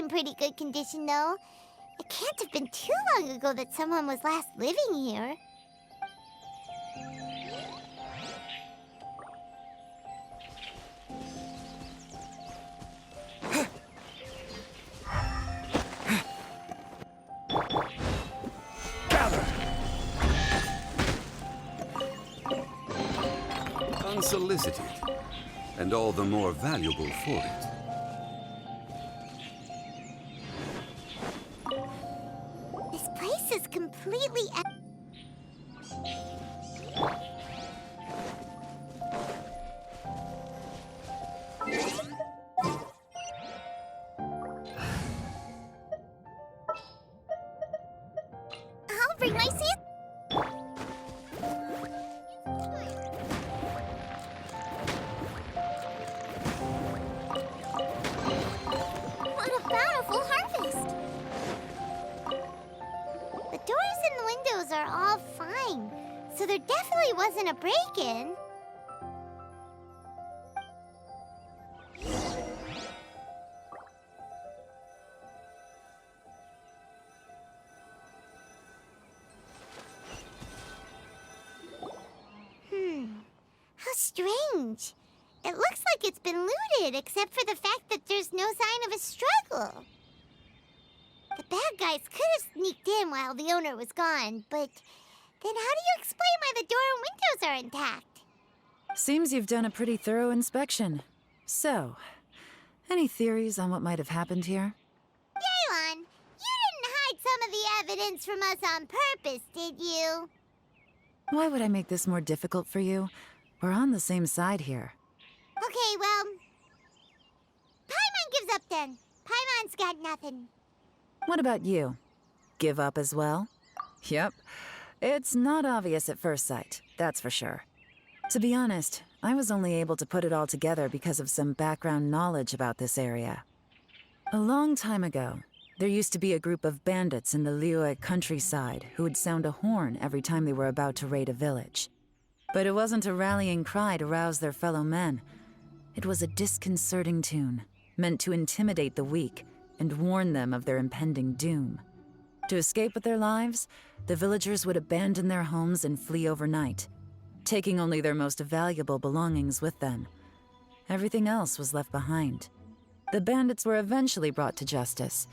in pretty good condition, though. It can't have been too long ago that someone was last living here. Unsolicited, and all the more valuable for it. This place is completely I'll bring my seat. What a bountiful harvest! The doors and windows are all fine, so there definitely wasn't a break-in. How strange. It looks like it's been looted, except for the fact that there's no sign of a struggle. The bad guys could have sneaked in while the owner was gone, but then how do you explain why the door and windows are intact? Seems you've done a pretty thorough inspection. So, any theories on what might have happened here? Yelan, you didn't hide some of the evidence from us on purpose, did you? Why would I make this more difficult for you? We're on the same side here. Okay, well, Paimon gives up then. Paimon's got nothing. What about you? Give up as well? Yep. It's not obvious at first sight, that's for sure. To be honest, I was only able to put it all together because of some background knowledge about this area. A long time ago, there used to be a group of bandits in the Liyue countryside who would sound a horn every time they were about to raid a village. But it wasn't a rallying cry to rouse their fellow men. It was a disconcerting tune, meant to intimidate the weak and warn them of their impending doom. To escape with their lives, the villagers would abandon their homes and flee overnight, taking only their most valuable belongings with them. Everything else was left behind. The bandits were eventually brought to justice,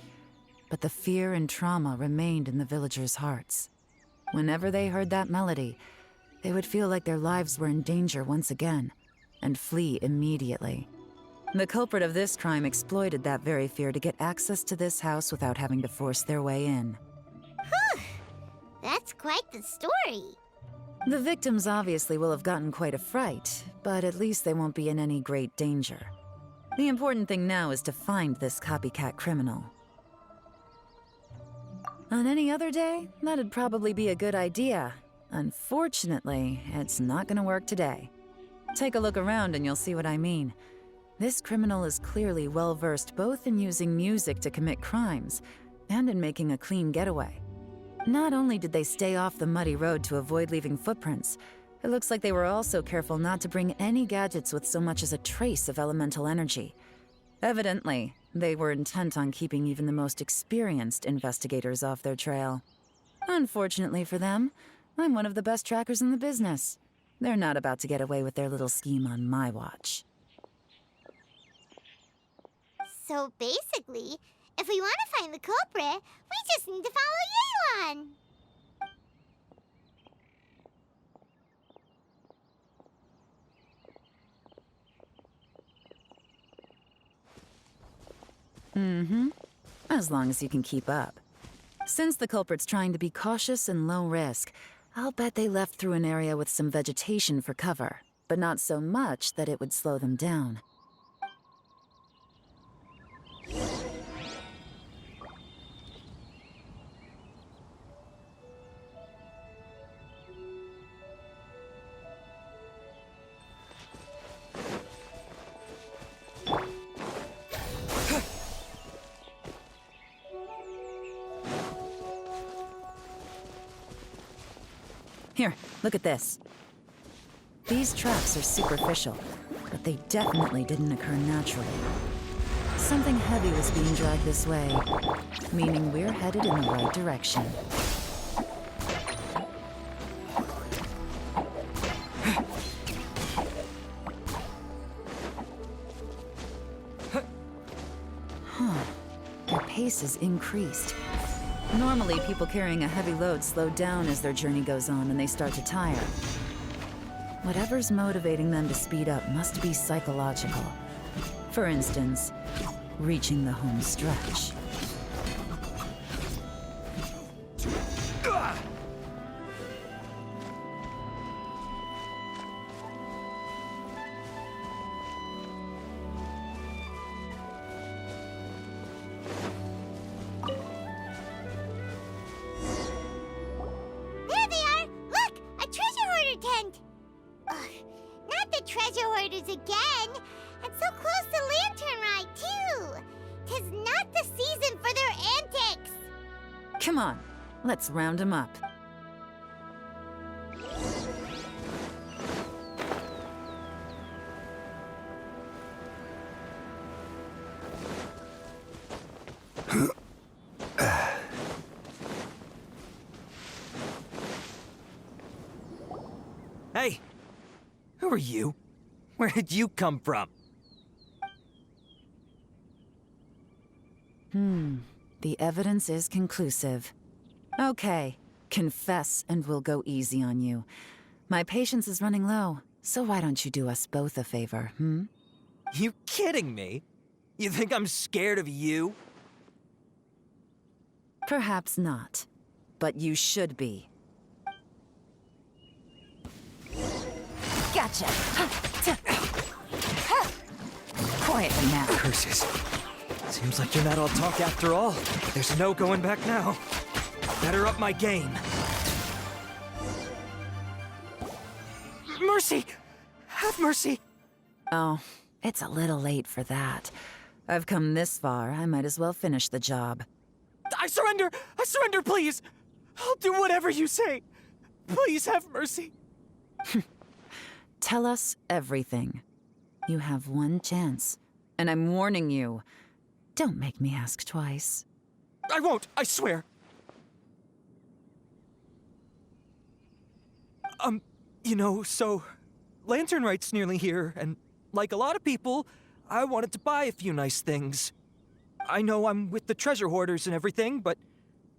but the fear and trauma remained in the villagers' hearts. Whenever they heard that melody, they would feel like their lives were in danger once again, and flee immediately. The culprit of this crime exploited that very fear to get access to this house without having to force their way in. That's quite the story. The victims obviously will have gotten quite a fright, but at least they won't be in any great danger. The important thing now is to find this copycat criminal. On any other day, that'd probably be a good idea. Unfortunately, it's not gonna work today. Take a look around and you'll see what I mean. This criminal is clearly well-versed both in using music to commit crimes and in making a clean getaway. Not only did they stay off the muddy road to avoid leaving footprints, it looks like they were also careful not to bring any gadgets with so much as a trace of elemental energy. Evidently, they were intent on keeping even the most experienced investigators off their trail. Unfortunately for them, I'm one of the best trackers in the business. They're not about to get away with their little scheme on my watch. So basically, if we want to find the culprit, we just need to follow Yelan. As long as you can keep up. Since the culprit's trying to be cautious and low risk, I'll bet they left through an area with some vegetation for cover, but not so much that it would slow them down. Here, look at this. These traps are superficial, but they definitely didn't occur naturally. Something heavy was being dragged this way, meaning we're headed in the right direction. Their pace is increased. Normally, people carrying a heavy load slow down as their journey goes on and they start to tire. Whatever's motivating them to speed up must be psychological. For instance, reaching the home stretch. There they are! Look! A treasure hoarder tent! Ugh, not the treasure hoarders again! And so close to Lantern Ride, too! 'Tis not the season for their antics! Come on, let's round them up. Hey! Who are you? Where did you come from? The evidence is conclusive. Okay, confess and we'll go easy on you. My patience is running low, so why don't you do us both a favor, You kidding me? You think I'm scared of you? Perhaps not, but you should be. Gotcha! Quietly now. Curses. Seems like you're not all talk after all. There's no going back now. Better up my game. Mercy! Have mercy! Oh, it's a little late for that. I've come this far, I might as well finish the job. I surrender! I surrender, please! I'll do whatever you say. Please have mercy. Tell us everything. You have one chance, and I'm warning you. Don't make me ask twice. I won't, I swear. So Lantern Right's nearly here, and like a lot of people, I wanted to buy a few nice things. I know I'm with the treasure hoarders and everything, but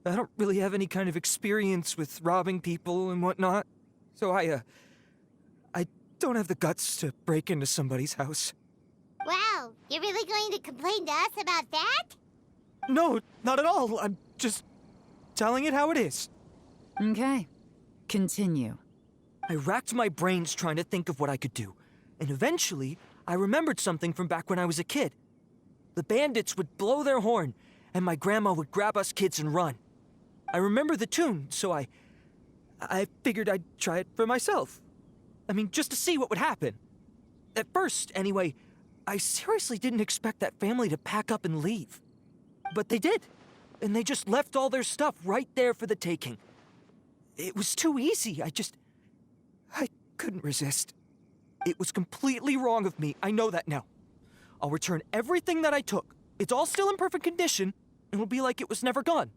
I don't really have any kind of experience with robbing people and whatnot. So I don't have the guts to break into somebody's house. Wow, you're really going to complain to us about that? No, not at all. I'm just telling it how it is. Okay, continue. I racked my brains trying to think of what I could do, and eventually, I remembered something from back when I was a kid. The bandits would blow their horn, and my grandma would grab us kids and run. I remember the tune, so I figured I'd try it for myself. I mean, just to see what would happen. At first, anyway, I seriously didn't expect that family to pack up and leave. But they did, and they just left all their stuff right there for the taking. It was too easy, I couldn't resist. It was completely wrong of me, I know that now. I'll return everything that I took. It's all still in perfect condition, and it'll be like it was never gone.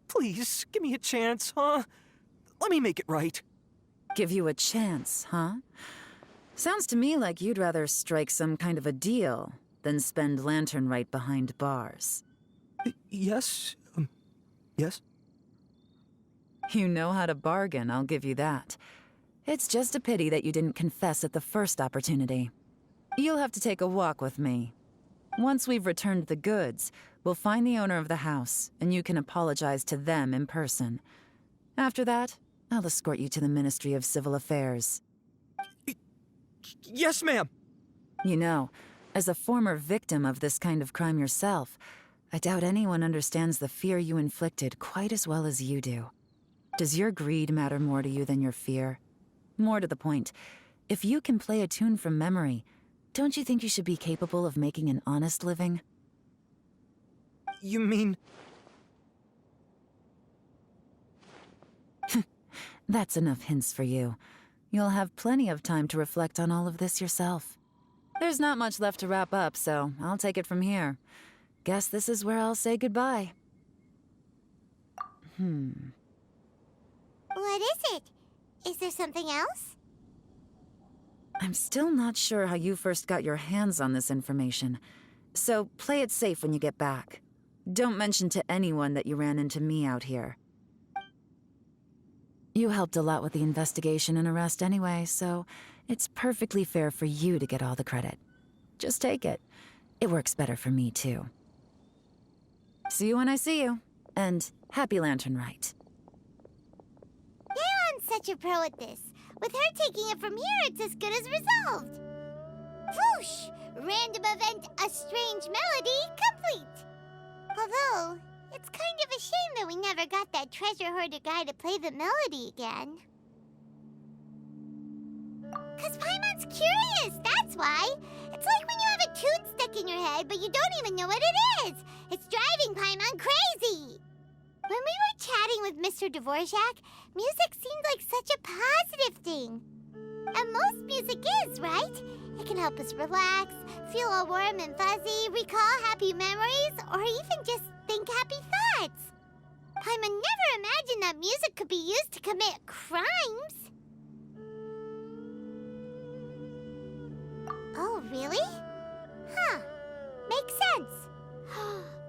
Please, give me a chance, huh? Let me make it right. Give you a chance, huh? Sounds to me like you'd rather strike some kind of a deal than spend Lantern Right behind bars. Yes? Yes? You know how to bargain, I'll give you that. It's just a pity that you didn't confess at the first opportunity. You'll have to take a walk with me. Once we've returned the goods, we'll find the owner of the house, and you can apologize to them in person. After that, I'll escort you to the Ministry of Civil Affairs. Yes, ma'am. You know, as a former victim of this kind of crime yourself, I doubt anyone understands the fear you inflicted quite as well as you do. Does your greed matter more to you than your fear? More to the point, if you can play a tune from memory, don't you think you should be capable of making an honest living? You mean... That's enough hints for you. You'll have plenty of time to reflect on all of this yourself. There's not much left to wrap up, so I'll take it from here. Guess this is where I'll say goodbye. What is it? Is there something else? I'm still not sure how you first got your hands on this information, so play it safe when you get back. Don't mention to anyone that you ran into me out here. You helped a lot with the investigation and arrest anyway, so it's perfectly fair for you to get all the credit. Just take it. It works better for me, too. See you when I see you, and happy Lantern Rite. Yelan's such a pro at this. With her taking it from here, it's as good as resolved. Whoosh! Random event, a strange melody, complete! Although, it's kind of a shame that we never got that treasure hoarder guy to play the melody again. 'Cause Paimon's curious, that's why. It's like when you have a tune stuck in your head, but you don't even know what it is. It's driving Paimon crazy. When we were chatting with Mr. Dvorak, music seemed like such a positive thing. And most music is, right? It can help us relax, feel all warm and fuzzy, recall happy memories, or even just think happy thoughts. Paimon never imagined that music could be used to commit crimes. Oh, really? Huh. Makes sense.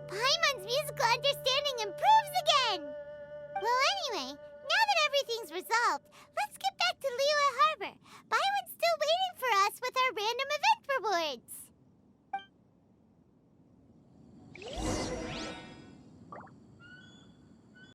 Paimon's musical understanding improves again. Well, anyway,